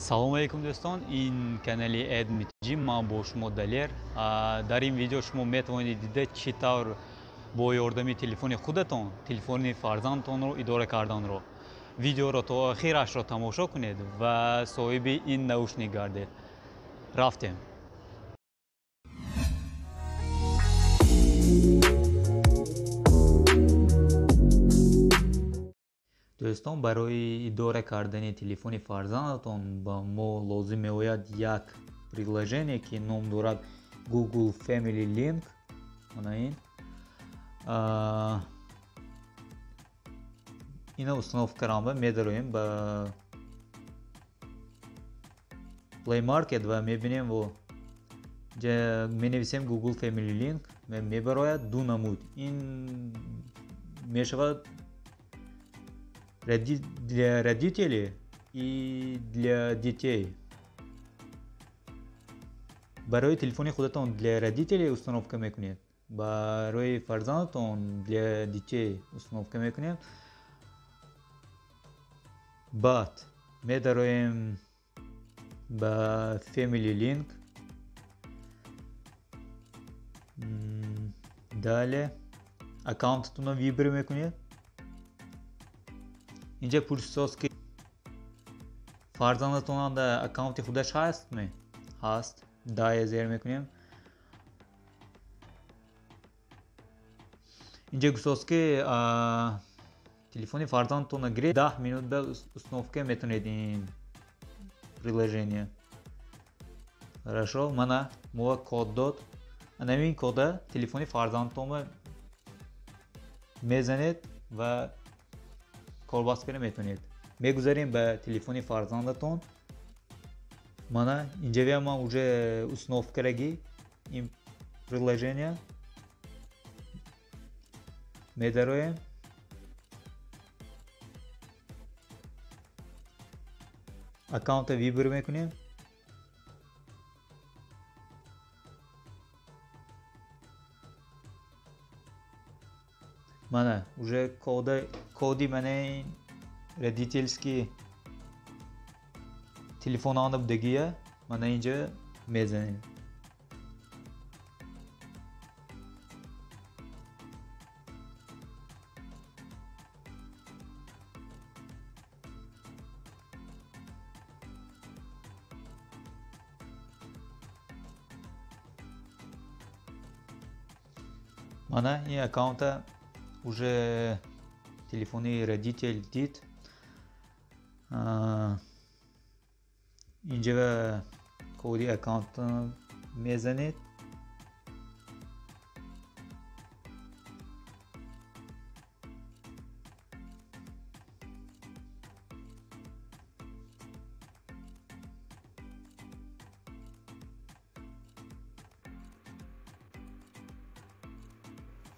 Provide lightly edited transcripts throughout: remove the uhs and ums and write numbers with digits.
салом алейкум дӯстон, ин канали Эд Митиҷи. ман бо шумо Далер. дар ин видео шумо метавонед дида чӣ тавр бо ёрдами телефони худатон телефони фарзандтонро идора карданро. Видеоро то охирашро тамошо кунед ва соҳиби ин наушник гардед. рафтем. дӯстон, барои идора кардани телефони фарзандатон ба мо лозим меояд як приложение ки ном дорад Google Family Link. Ина установка карда медароем ба Play Market ва мебинем менависем Google Family Link, мебарояд ду намуд. Ин мешавад для родителей и для детей. барои телефони худатон для родителей установка мекунед, барои фарзандатон для детей установка мекунед. баъд медароем ба Family Link. далее аккаунтатонро вибр мекунед. инҷа пурсидааст ки фарзандатонанда аккаунти худаш ҳастме? ҳаст. да зер мекунем. инҷа гуфтааст ки телефони фарзандатонро гиред 10 минутда установка метавонед ин приложение. Хорошо, мана мо код дод. анамин кода телефони фарзандатонро мезанед ва корбаскара метавонед. мегузарем ба телефони фарзандатон. мана инҷавия ман уже установкараги ин приложение медароем. аккаунта вибр мекунем. мана уже коди мана родительский телефонанда будагия мана инҷа мезанем. мана ин аккаунта уже телефони родитель дид. инҷа коди аккаунтро мезанед.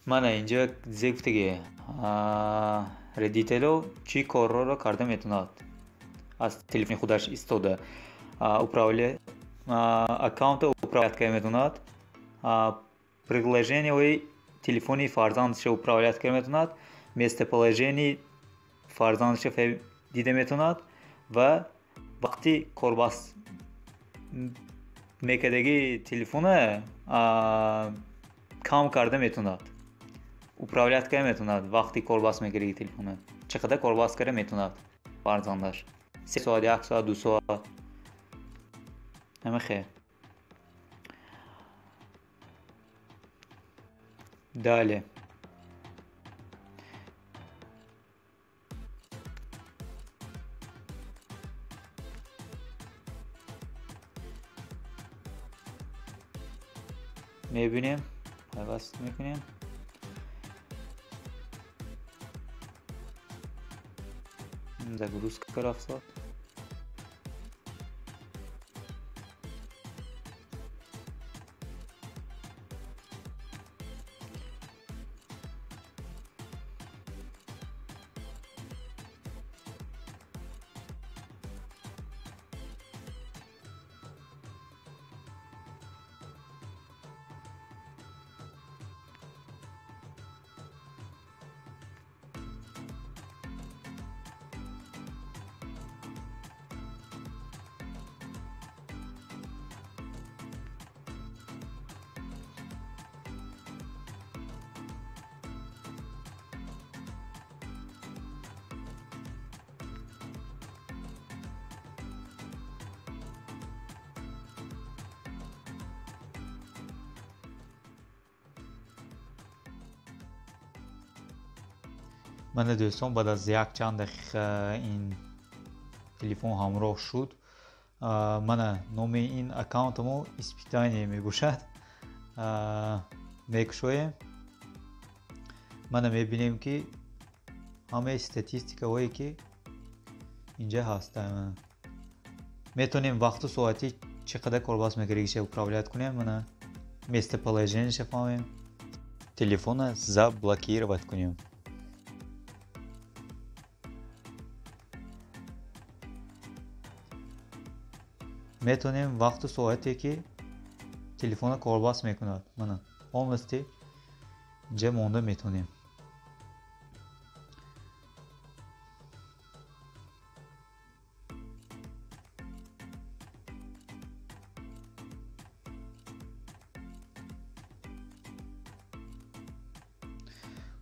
мана инҷа зегуфтаги родитело чӣ корроро карда метавонад. аз телефони худаш истода аккаунта управлят карда метавонад. приложениеҳои телефони фарзандаша управлят карда метавонад. местоположение фарзандаша дида метавонад ва вақти корбаст мекардаги телефона кам карда метавонад. управлят карда метавонад вақти корбаст мекардаги телефона чӣ қадар корбаст карда метавонад фарзандаш. 3 соат, 1 соат, 2 соат. ҳама хейр. далее мебинем, пайваст мекунем. загрузка рафтод. من دوستان بعد از یک چند دقیقه این تلفن همراه شد. من نام این اکانتمو اسپیتانی میگوشد. میکشویم. من میبینیم که همه استاتیستیکا هایی که اینجا هستن. میتونیم وقت و ساعتی چقدر کالباس میگیریشه управлять کنیم. من местоположение فهمیم. تلفن заблокировать کنیم. میتونیم وقت و ساعتی که تلفن کالباس میکند من полностью اینجا مونده میتونیم.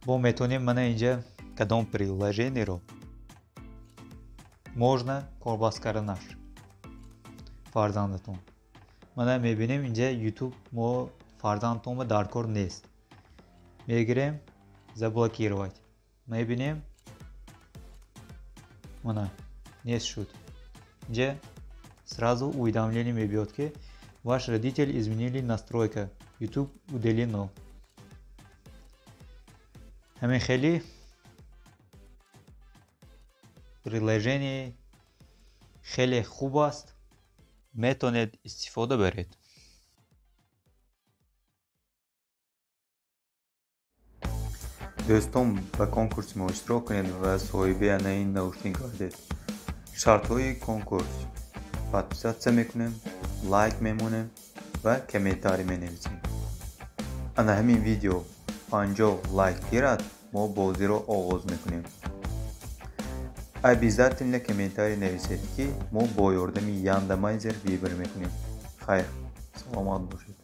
бо метонем мана инҷа кадом приложениеро можно колбас карданаш фарзандатон. мана мебинем инҷа YouTube мо фарзандатонро дар кор нест. мегирем заблокировать. мебинем мана нест шуд. инҷа сразу уведомление мебиёд ки ваш родитель изменили настройка YouTube удалено. همین خیلی приложение خیلی خوب است. میتونید استفاده برید. دوستان با کنکورس ما اشتراک کنید و صاحب این نوشتین گردید. شرط های کنکورس: подписаться میکنیم، لایک میمونیم و کامنتاری مینویسیم. انا همین ویدیو 50 лайк гирад мо бозиро оғоз мекунем. обязательно комментарий нависед ки мо бо ёрдами Yandex вибр мекунем. хайр, саломат бошед.